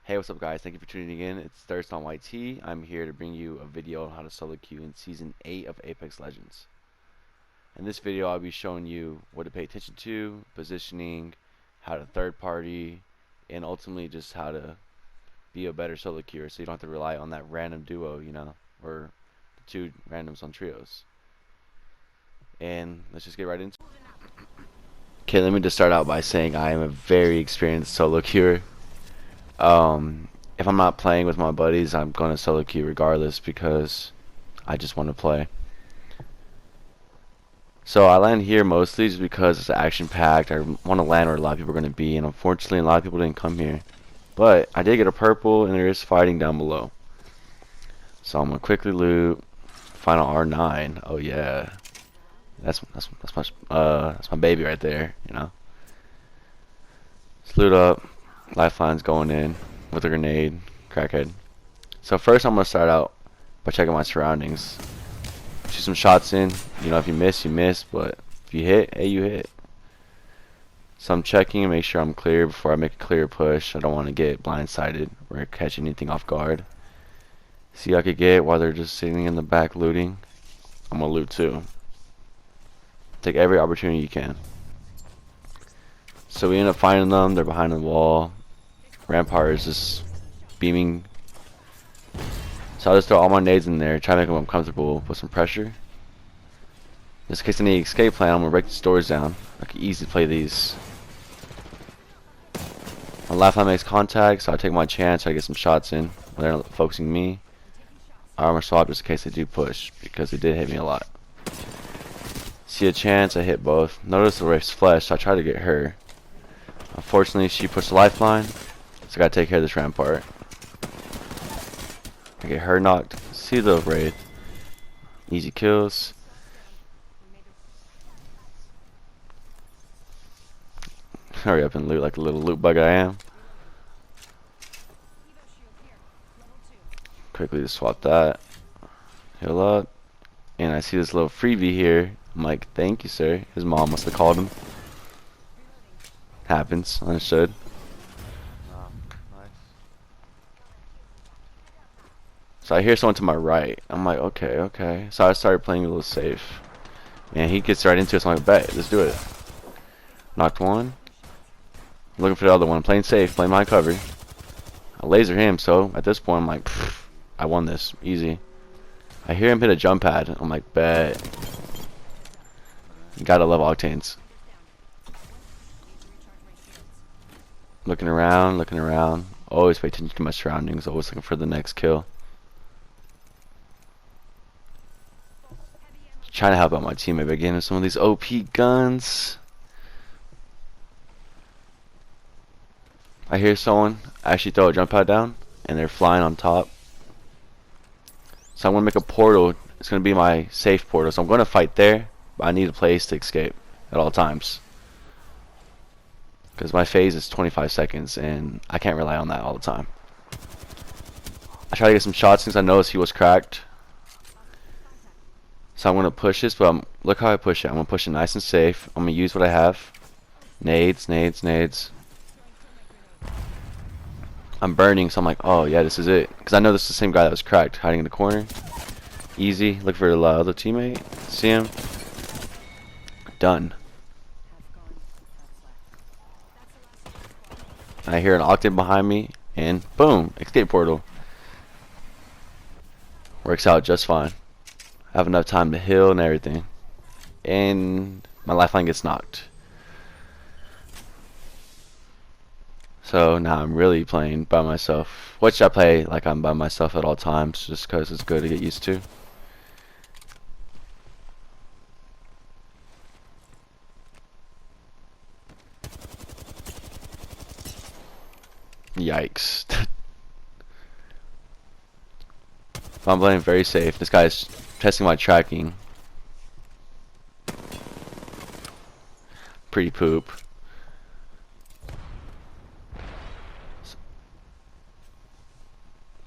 Hey, what's up, guys? Thank you for tuning in. It's Thirst on YT. I'm here to bring you a video on how to solo queue in Season 8 of Apex Legends. In this video, I'll be showing you what to pay attention to, positioning, how to third party, and ultimately just how to be a better solo queuer so you don't have to rely on that random duo, or the two randoms on trios. And let's just get right into it. Okay, let me just start out by saying I am a very experienced solo queuer. If I'm not playing with my buddies, I'm going to solo queue regardless because I just want to play. So I land here mostly just because it's action packed. I want to land where a lot of people are going to be, and unfortunately a lot of people didn't come here. But I did get a purple, and there is fighting down below. So I'm going to quickly loot. Final R9. Oh yeah. That's my baby right there, you know. Let's loot up. Lifeline's going in with a grenade. Crackhead. So first I'm going to start out by checking my surroundings. Shoot some shots in. You know, if you miss, you miss. But if you hit, hey, you hit. So I'm checking and make sure I'm clear before I make a clear push. I don't want to get blindsided or catch anything off guard. See, I could get while they're just sitting in the back looting. I'm going to loot too. Take every opportunity you can. So we end up finding them. They're behind the wall. Rampart is just beaming. So I'll just throw all my nades in there, try to make them uncomfortable, put some pressure. Just in case I need escape plan, I'm gonna break these doors down. I can easily play these. My lifeline makes contact, so I take my chance, try to get some shots in when they're focusing me. Armor swap just in case they do push, because they did hit me a lot. See a chance, I hit both. Notice the Wraith's flesh, so I try to get her. Unfortunately, she pushed the lifeline, so I gotta take care of this Rampart. I get her knocked. See the Wraith. Easy kills. Hurry up and loot like the little loot bug I am. Quickly just swap that. Heal up. And I see this little freebie here. I'm like, thank you, sir. His mom must have called him. Happens. Understood. Nice. So I hear someone to my right. I'm like, okay. So I started playing a little safe. Man, he gets right into it, so I'm like, bet, let's do it. Knocked one. Looking for the other one. Playing safe, playing my cover. I laser him, so at this point I'm like, I won this. Easy. I hear him hit a jump pad. I'm like, bet. You gotta love Octanes. Looking around. Always pay attention to my surroundings. Always looking for the next kill. Trying to help out my teammate by getting some of these OP guns. I hear someone actually throw a jump pad down, and they're flying on top. So I'm gonna make a portal. It's gonna be my safe portal. So I'm gonna fight there, but I need a place to escape at all times. Because my phase is 25 seconds, and I can't rely on that all the time. I try to get some shots since I noticed he was cracked. So I'm gonna push this, but look how I push it. I'm gonna push it nice and safe. I'm gonna use what I have. Nades. I'm burning, so I'm like, oh yeah, this is it. Because I know this is the same guy that was cracked, hiding in the corner. Easy. Look for the other teammate. See him. Done. I hear an Octane behind me, and boom, escape portal. Works out just fine. I have enough time to heal and everything. And my lifeline gets knocked. So now I'm really playing by myself. Which I play like I'm by myself at all times, just because it's good to get used to. Yikes. I'm playing very safe. This guy's testing my tracking. Pretty poop.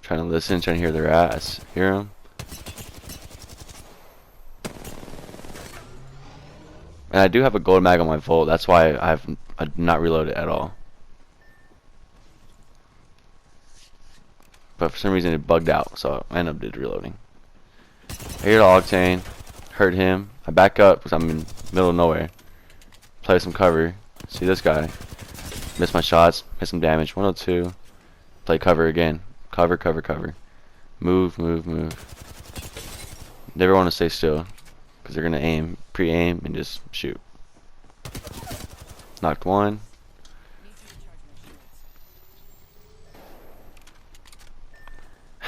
Trying to listen, trying to hear their ass. Hear them. And I do have a gold mag on my Volt. That's why I do not reload it at all. but for some reason it bugged out, so I ended up did reloading. I hear the Octane, hurt him. I back up because I'm in the middle of nowhere. Play some cover. See this guy. Miss my shots, hit some damage. 102. Play cover again. Cover, cover, cover. Move, move, move. Never want to stay still because they're gonna aim, pre-aim, and just shoot. Knocked one.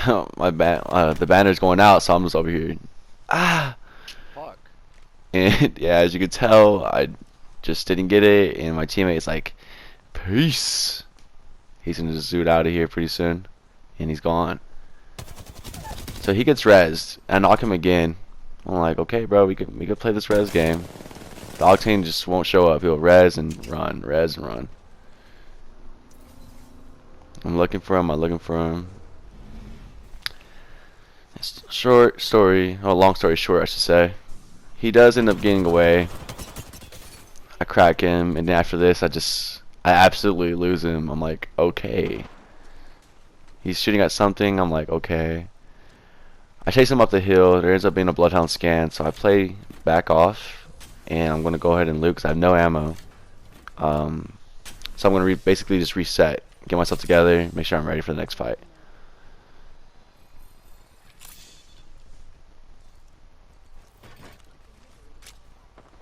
The banner's going out, so I'm just over here. Ah! Fuck. And yeah, as you can tell, I just didn't get it, and my teammate's like, peace. He's gonna just zoot out of here pretty soon, and he's gone. So he gets rezzed. I knock him again. I'm like, okay, bro, we could play this res game. The Octane just won't show up. He'll res and run, res and run. I'm looking for him. I'm looking for him. Short story, oh, long story short, I should say. He does end up getting away. I crack him, and then after this, I absolutely lose him. I'm like, okay. He's shooting at something. I'm like, okay. I chase him up the hill. There ends up being a Bloodhound scan, so I play back off, and I'm gonna go ahead and loot because I have no ammo. So I'm gonna basically just reset, get myself together, make sure I'm ready for the next fight.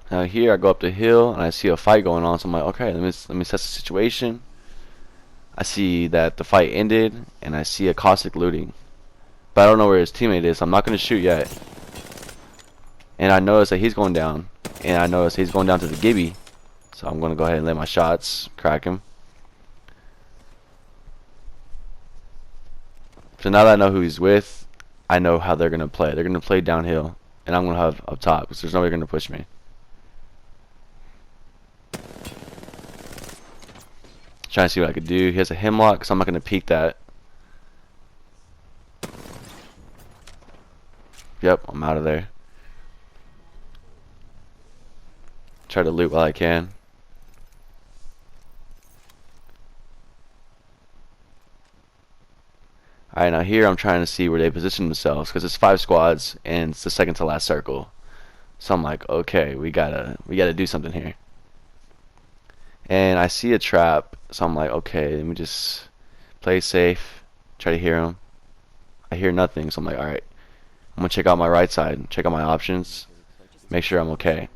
Now here I go up the hill and I see a fight going on, so I'm like, okay, let me assess the situation. I see that the fight ended, and I see a Caustic looting, but I don't know where his teammate is, so I'm not gonna shoot yet. And I notice that he's going down, and I notice he's going down to the Gibby, so I'm gonna go ahead and lay my shots, crack him. So now that I know who he's with, I know how they're gonna play. They're gonna play downhill, and I'm gonna have up top because there's nobody gonna push me. Trying to see what I could do. He has a Hemlock, so I'm not going to peek that. Yep, I'm out of there. Try to loot while I can. Alright, now here I'm trying to see where they position themselves because it's 5 squads and it's the second to last circle. So I'm like, okay, we gotta do something here. And I see a trap, so I'm like, okay, let me just play safe, try to hear him. I hear nothing, so I'm like, alright, I'm gonna check out my right side, check out my options, make sure I'm okay.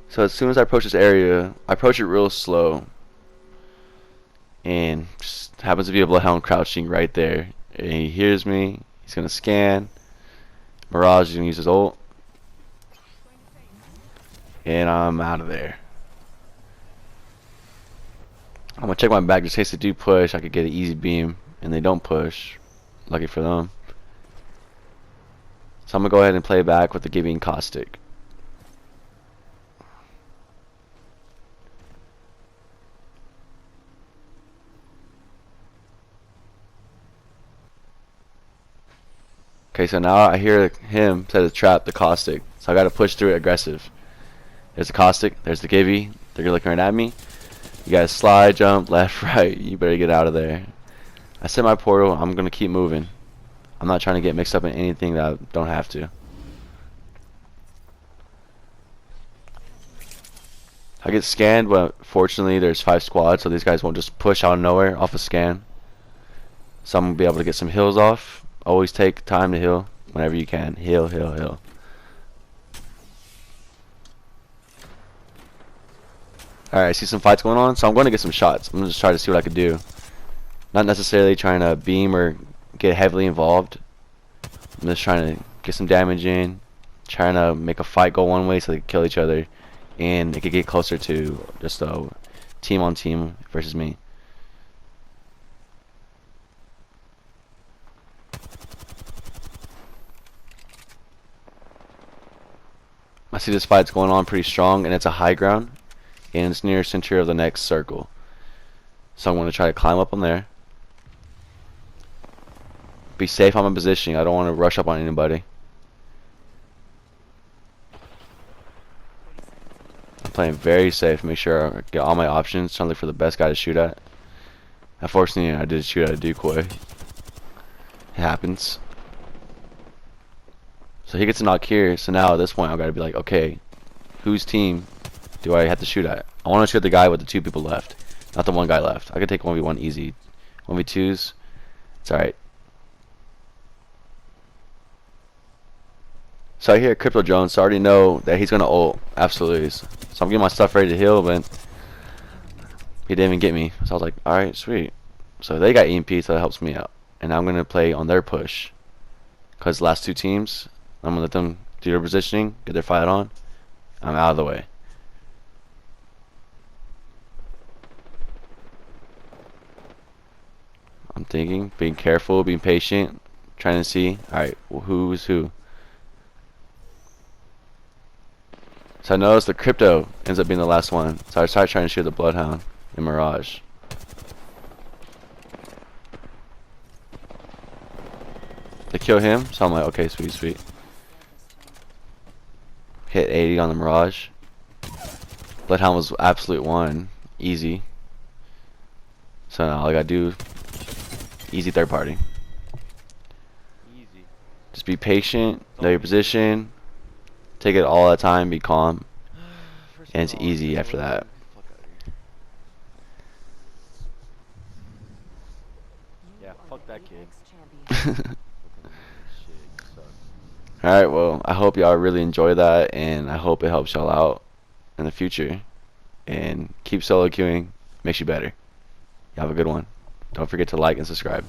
So as soon as I approach this area, I approach it real slow, and just happens to be a Bloodhound crouching right there. And he hears me, he's gonna scan. Mirage is gonna use his ult, and I'm out of there. I'm gonna check my back just in case they do push. I could get an easy beam, and they don't push. Lucky for them. So I'm gonna go ahead and play back with the Gibby and Caustic. Okay, so now I hear him set a trap, the Caustic. So I gotta push through it aggressive. There's the Caustic, there's the Gibby. They're looking right at me. You guys slide, jump, left, right. You better get out of there. I set my portal. I'm gonna keep moving. I'm not trying to get mixed up in anything that I don't have to. I get scanned, but fortunately there's 5 squads, so these guys won't just push out of nowhere off a scan. So I'm gonna be able to get some heals off. Always take time to heal whenever you can. Heal, heal, heal. Alright, I see some fights going on, so I'm going to get some shots. I'm going to just try to see what I can do. Not necessarily trying to beam or get heavily involved. I'm just trying to get some damage in. Trying to make a fight go one way so they can kill each other. And they could get closer to just a team on team versus me. I see this fight's going on pretty strong, and it's a high ground, and it's near center of the next circle. So I'm going to try to climb up on there. Be safe on my positioning. I don't want to rush up on anybody. I'm playing very safe. Make sure I get all my options. Trying to look for the best guy to shoot at. Unfortunately, I did shoot at a decoy. It happens. So he gets a knock here. So now at this point, I've got to be like, okay, whose team do I have to shoot at? I want to shoot the guy with the 2 people left, not the 1 guy left. I could take 1v1 easy. 1v2s, it's alright. So I hear Crypto Jones, so I already know that he's going to ult. Absolutely. So I'm getting my stuff ready to heal, but he didn't even get me. So I was like, alright, sweet. So they got EMP, so that helps me out. And I'm going to play on their push. Because the last 2 teams, I'm going to let them do their positioning, get their fight on. I'm out of the way. I'm thinking, being careful, being patient, trying to see, alright, who's who. So I noticed the Crypto ends up being the last one. So I started trying to shoot the Bloodhound in Mirage. They kill him, so I'm like, okay, sweet, sweet. Hit 80 on the Mirage. Bloodhound was absolute 1. Easy. So now all I gotta do, easy third party. Easy. Just be patient, know your position, take it all the time, be calm, and it's easy after that. Yeah, fuck that kid. Alright, well, I hope y'all really enjoy that, and I hope it helps y'all out in the future. And keep solo queuing, makes you better. You have a good one. Don't forget to like and subscribe.